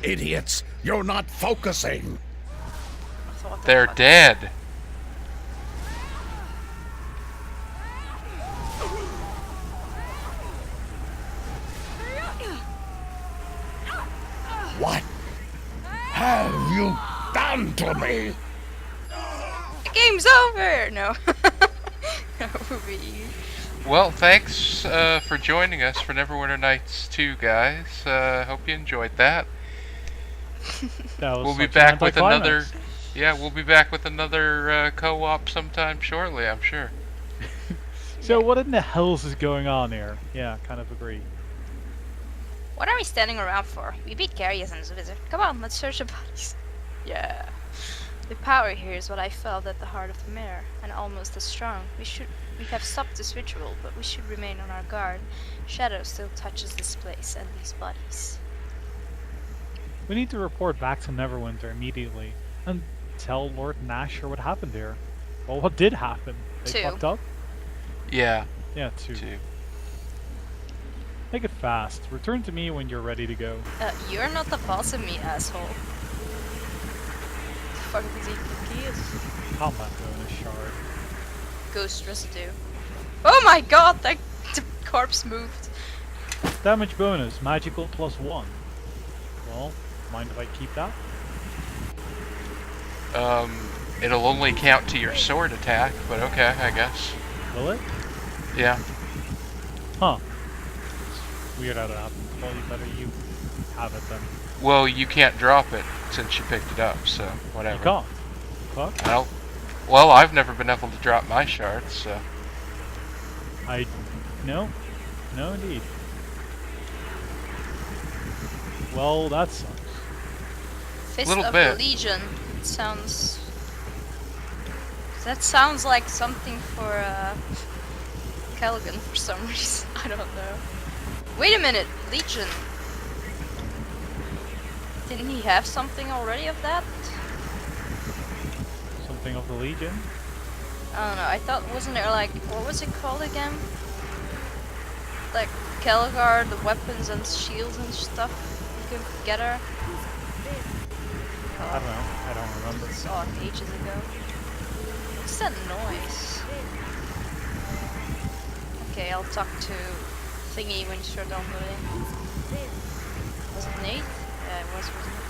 Idiots, you're not focusing. They're dead. What have you done to me? The game's over! No. Well, thanks for joining us for Neverwinter Nights 2, guys. Hope you enjoyed that. We'll be back with another. Yeah, we'll be back with another co-op sometime shortly, I'm sure. So what in the hells is going on here? Yeah, kind of agree. What are we standing around for? We beat Garius and Wizard. Come on, let's search the bodies. Yeah. The power here is what I felt at the heart of the mirror, and almost as strong. We have stopped this ritual, but we should remain on our guard. Shadow still touches this place and these bodies. We need to report back to Neverwinter immediately and tell Lord Nasher what happened here. Well, what did happen? They fucked up? Yeah. Yeah, two. Make it fast. Return to me when you're ready to go. You're not the boss of me, asshole. What the fuck is he? Combat bonus shard. Ghost residue. Oh my god, the corpse moved. Damage bonus, magical +1. Well, mind if I keep that? It'll only count to your sword attack, but okay, I guess. Will it? Yeah. Huh. It's weird how that happens. Well, you better you have it then. Well, you can't drop it since you picked it up, so whatever. You can't? Fuck. Well, I've never been able to drop my shards, so... No. No, indeed. Well, that sucks. Fist of the Legion. It sounds... That sounds like something for, Caligan for some reason. I don't know. Wait a minute! Legion! Didn't he have something already of that? Something of the Legion? I don't know, I thought, wasn't there like, what was it called again? Like, Kelgar, the weapons and shields and stuff you could get her? I don't know, I don't remember. I saw it ages ago. What's that noise? Okay, I'll talk to Thingy when you're done with it. Was it Nate? Yeah, it was, wasn't it?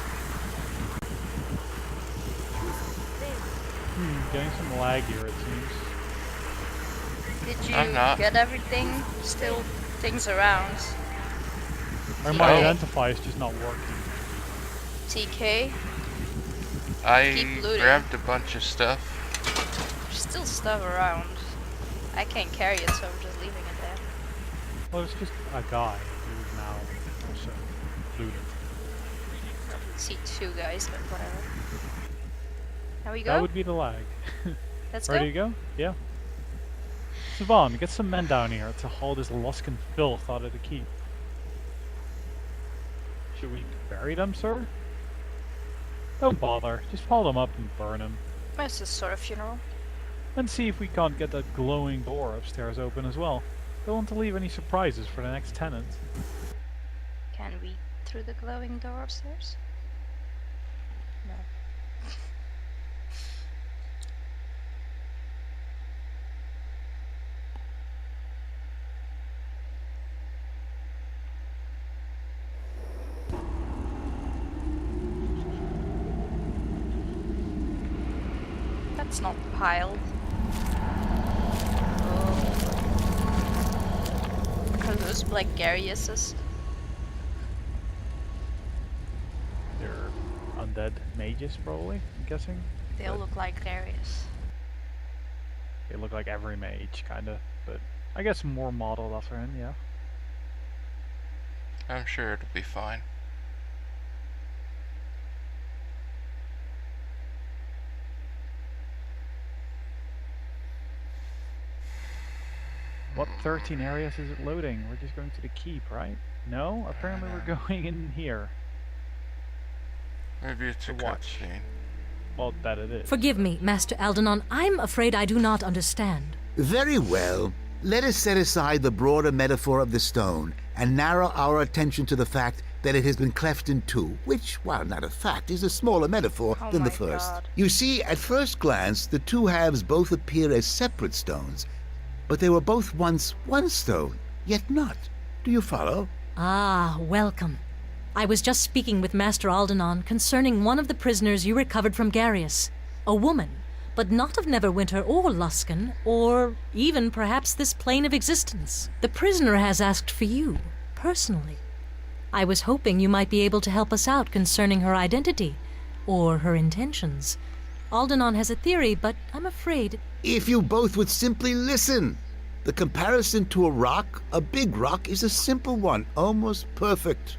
Getting some lag here, it seems. Did you get everything? Still things around. Or my identify is just not working. TK? I grabbed a bunch of stuff. There's still stuff around. I can't carry it, so I'm just leaving it there. Well, it's just a guy who's now also looted. I see two guys, but whatever. Now we go? That would be the lag. Let's Ready to go? Yeah. Siobhan, get some men down here to haul this Luskan filth out of the keep. Should we bury them, sir? Don't bother. Just haul them up and burn them. It's a sort of funeral. And see if we can't get that glowing door upstairs open as well. Don't want to leave any surprises for the next tenant. Can we through the glowing door upstairs? No. That's not piled. Are those like Gariuses? They're undead mages, probably, I'm guessing. They all look like Garius. They look like every mage, kinda, but I guess more modeled after him, yeah. I'm sure it'll be fine. What 13 areas is it loading? We're just going to the keep, right? No? Apparently we're going in here. Maybe it's a cutscene. Well, that it is. Forgive me, Master Aldenon. I'm afraid I do not understand. Very well. Let us set aside the broader metaphor of the stone and narrow our attention to the fact that it has been cleft in two, which, while not a fact, is a smaller metaphor Oh than the my first. God. You see, at first glance, the two halves both appear as separate stones, but they were both once one stone, yet not. Do you follow? Ah, welcome. I was just speaking with Master Aldenon concerning one of the prisoners you recovered from Garius. A woman, but not of Neverwinter or Luskan, or even perhaps this plane of existence. The prisoner has asked for you, personally. I was hoping you might be able to help us out concerning her identity, or her intentions. Aldenon has a theory, but I'm afraid... If you both would simply listen. The comparison to a big rock, is a simple one, almost perfect.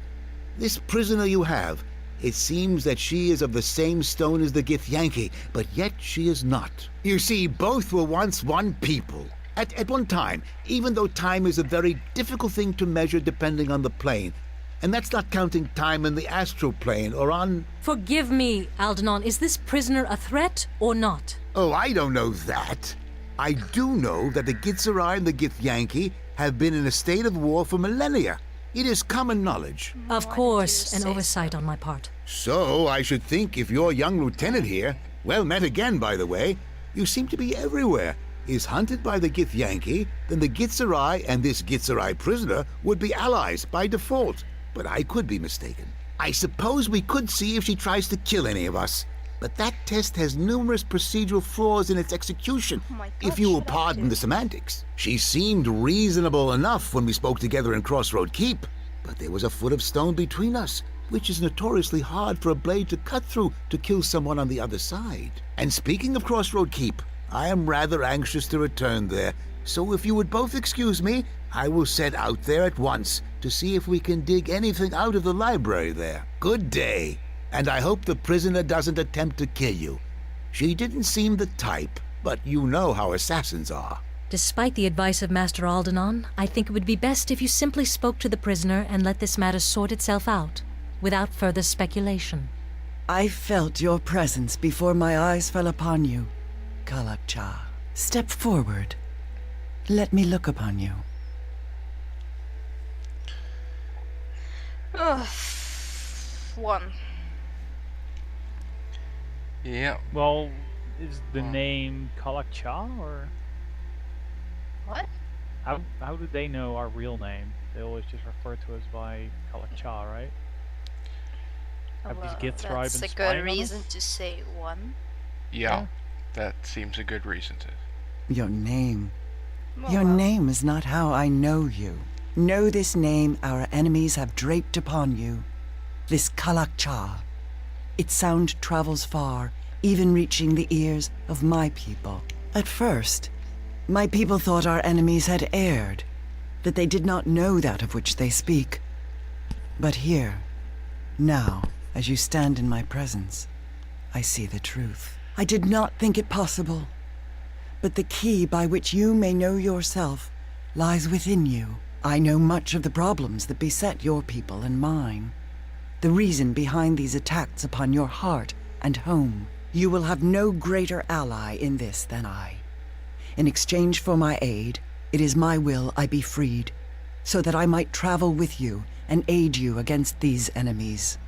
This prisoner you have, it seems that she is of the same stone as the Githyanki, but yet she is not. You see, both were once one people. At one time, even though time is a very difficult thing to measure depending on the plane. And that's not counting time in the astral plane or on... Forgive me, Aldenon, is this prisoner a threat or not? Oh, I don't know that. I do know that the Gitzerai and the Githyanki have been in a state of war for millennia. It is common knowledge. Of Why course, did you an say oversight on my part. So, I should think if your young lieutenant here, well met again, by the way, you seem to be everywhere, is hunted by the Githyanki, then the Gitzerai and this Gitzerai prisoner would be allies by default. But I could be mistaken. I suppose we could see if she tries to kill any of us. But that test has numerous procedural flaws in its execution, Oh my God, if you will shut up, pardon dude. the semantics. She seemed reasonable enough when we spoke together in Crossroad Keep, but there was a foot of stone between us, which is notoriously hard for a blade to cut through to kill someone on the other side. And speaking of Crossroad Keep, I am rather anxious to return there, so if you would both excuse me, I will set out there at once to see if we can dig anything out of the library there. Good day. And I hope the prisoner doesn't attempt to kill you. She didn't seem the type, but you know how assassins are. Despite the advice of Master Aldenon, I think it would be best if you simply spoke to the prisoner and let this matter sort itself out, without further speculation. I felt your presence before my eyes fell upon you, Kalakcha. Step forward. Let me look upon you. Ugh. 1. Yeah. Well, is the name Kalakcha, or What? how do they know our real name? They always just refer to us by Kalakcha, right? Have these Githzerai That's been a spying good on reason us? to say 1. Yeah. That seems a good reason to. Your name. Oh, Your well. name is not how I know you. Know this name our enemies have draped upon you. This Kalakcha. Its sound travels far, even reaching the ears of my people. At first, my people thought our enemies had erred, that they did not know that of which they speak. But here, now, as you stand in my presence, I see the truth. I did not think it possible, but the key by which you may know yourself lies within you. I know much of the problems that beset your people and mine. The reason behind these attacks upon your heart and home. You will have no greater ally in this than I. In exchange for my aid, it is my will I be freed, so that I might travel with you and aid you against these enemies.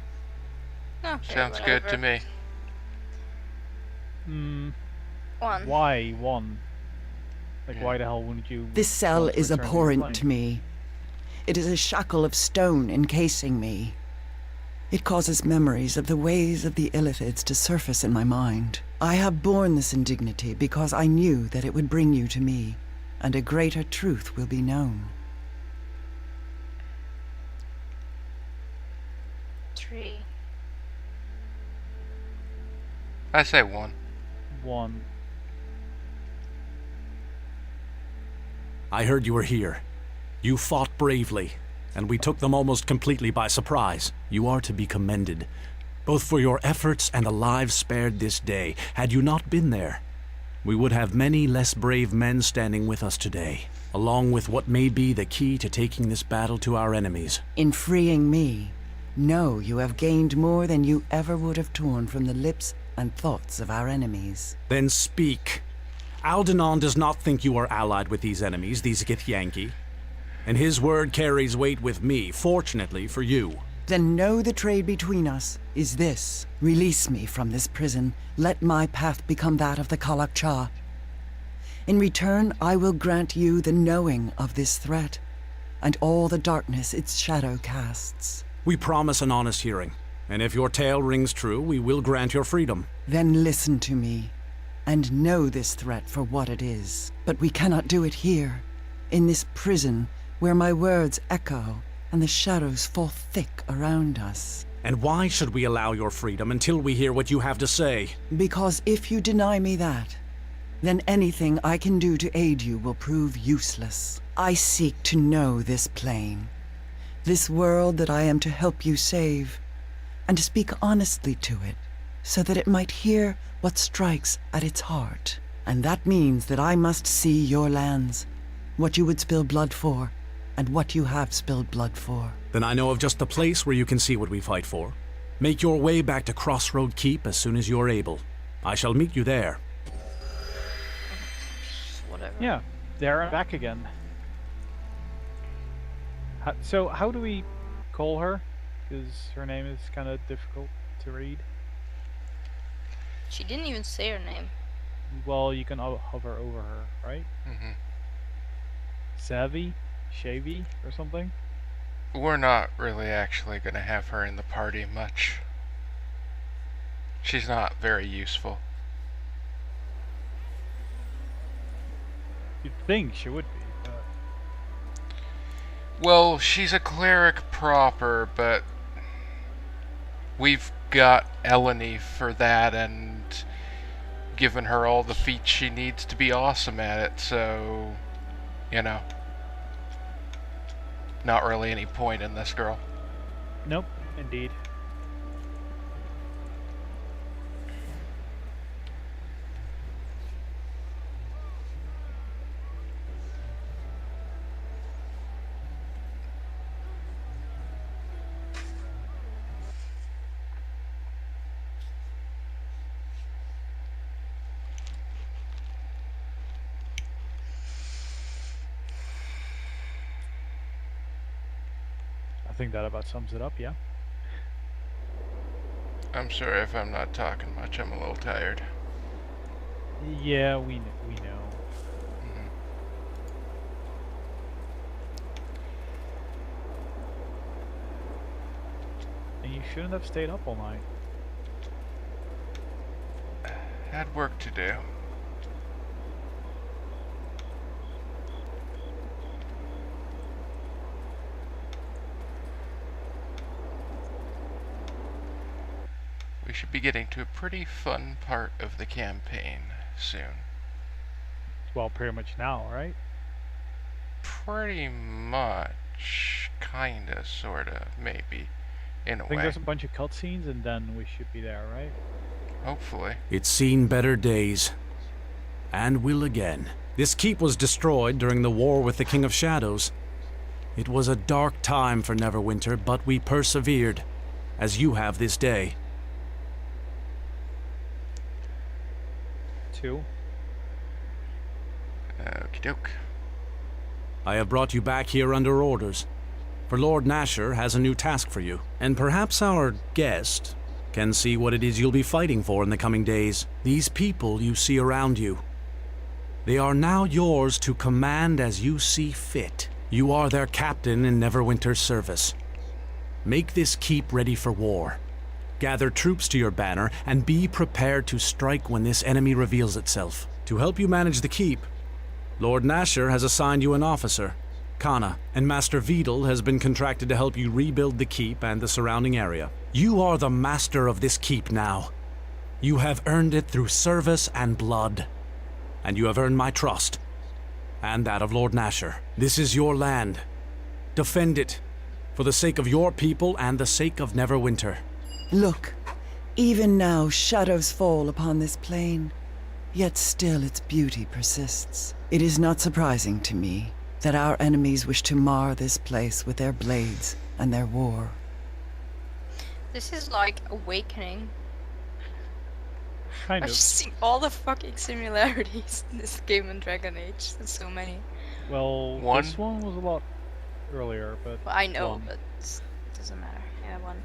Okay, Sounds good to whatever. me. 1. Why 1? Like, why the hell wouldn't you... This cell want to is return to your abhorrent plane? to me. It is a shackle of stone encasing me. It causes memories of the ways of the Illithids to surface in my mind. I have borne this indignity because I knew that it would bring you to me, and a greater truth will be known. 3. I say 1. 1. I heard you were here. You fought bravely, and we took them almost completely by surprise. You are to be commended, both for your efforts and the lives spared this day. Had you not been there, we would have many less brave men standing with us today, along with what may be the key to taking this battle to our enemies. In freeing me, know you have gained more than you ever would have torn from the lips and thoughts of our enemies. Then speak. Aldenon does not think you are allied with these enemies, these Githyanki, and his word carries weight with me, fortunately for you. Then know the trade between us is this. Release me from this prison. Let my path become that of the Kalakcha. In return, I will grant you the knowing of this threat, and all the darkness its shadow casts. We promise an honest hearing, and if your tale rings true, we will grant your freedom. Then listen to me, and know this threat for what it is. But we cannot do it here, in this prison, where my words echo, and the shadows fall thick around us. And why should we allow your freedom until we hear what you have to say? Because if you deny me that, then anything I can do to aid you will prove useless. I seek to know this plane, this world that I am to help you save, and to speak honestly to it, so that it might hear what strikes at its heart. And that means that I must see your lands, what you would spill blood for, and what you have spilled blood for. Then I know of just the place where you can see what we fight for. Make your way back to Crossroad Keep as soon as you're able. I shall meet you there. Whatever. Yeah, there and back again. So how do we call her? Because her name is kind of difficult to read. She didn't even say her name. Well, you can hover over her, right? Mm-hmm. Savvy? Shavy? Or something? We're not really actually going to have her in the party much. She's not very useful. You'd think she would be, but... Well, she's a cleric proper, but we've got Eleni for that and given her all the feats she needs to be awesome at it, so, you know, not really any point in this girl. Nope, indeed. I think that about sums it up, yeah. I'm sorry if I'm not talking much, I'm a little tired. Yeah, we know. Mhm. And you shouldn't have stayed up all night. Had work to do. We should be getting to a pretty fun part of the campaign soon. Well, pretty much now, right? Pretty much. Kinda, sorta, maybe. In a I think way. there's a bunch of cutscenes and then we should be there, right? Hopefully. It's seen better days. And will again. This keep was destroyed during the war with the King of Shadows. It was a dark time for Neverwinter, but we persevered, as you have this day. 2. Okie doke. I have brought you back here under orders, for Lord Nasher has a new task for you, and perhaps our guest can see what it is you'll be fighting for in the coming days. These people you see around you, they are now yours to command as you see fit. You are their captain in Neverwinter's service. Make this keep ready for war. Gather troops to your banner, and be prepared to strike when this enemy reveals itself. To help you manage the keep, Lord Nasher has assigned you an officer, Kana, and Master Vidal has been contracted to help you rebuild the keep and the surrounding area. You are the master of this keep now. You have earned it through service and blood, and you have earned my trust, and that of Lord Nasher. This is your land. Defend it, for the sake of your people and the sake of Neverwinter. Look, even now shadows fall upon this plain, yet still its beauty persists. It is not surprising to me that our enemies wish to mar this place with their blades and their war. This is like Awakening. Kind I've of. just seen all the fucking similarities in this game and Dragon Age. There's so many. Well, One. this one was a lot earlier, but... Well, I know, one. but Doesn't matter. Yeah, one.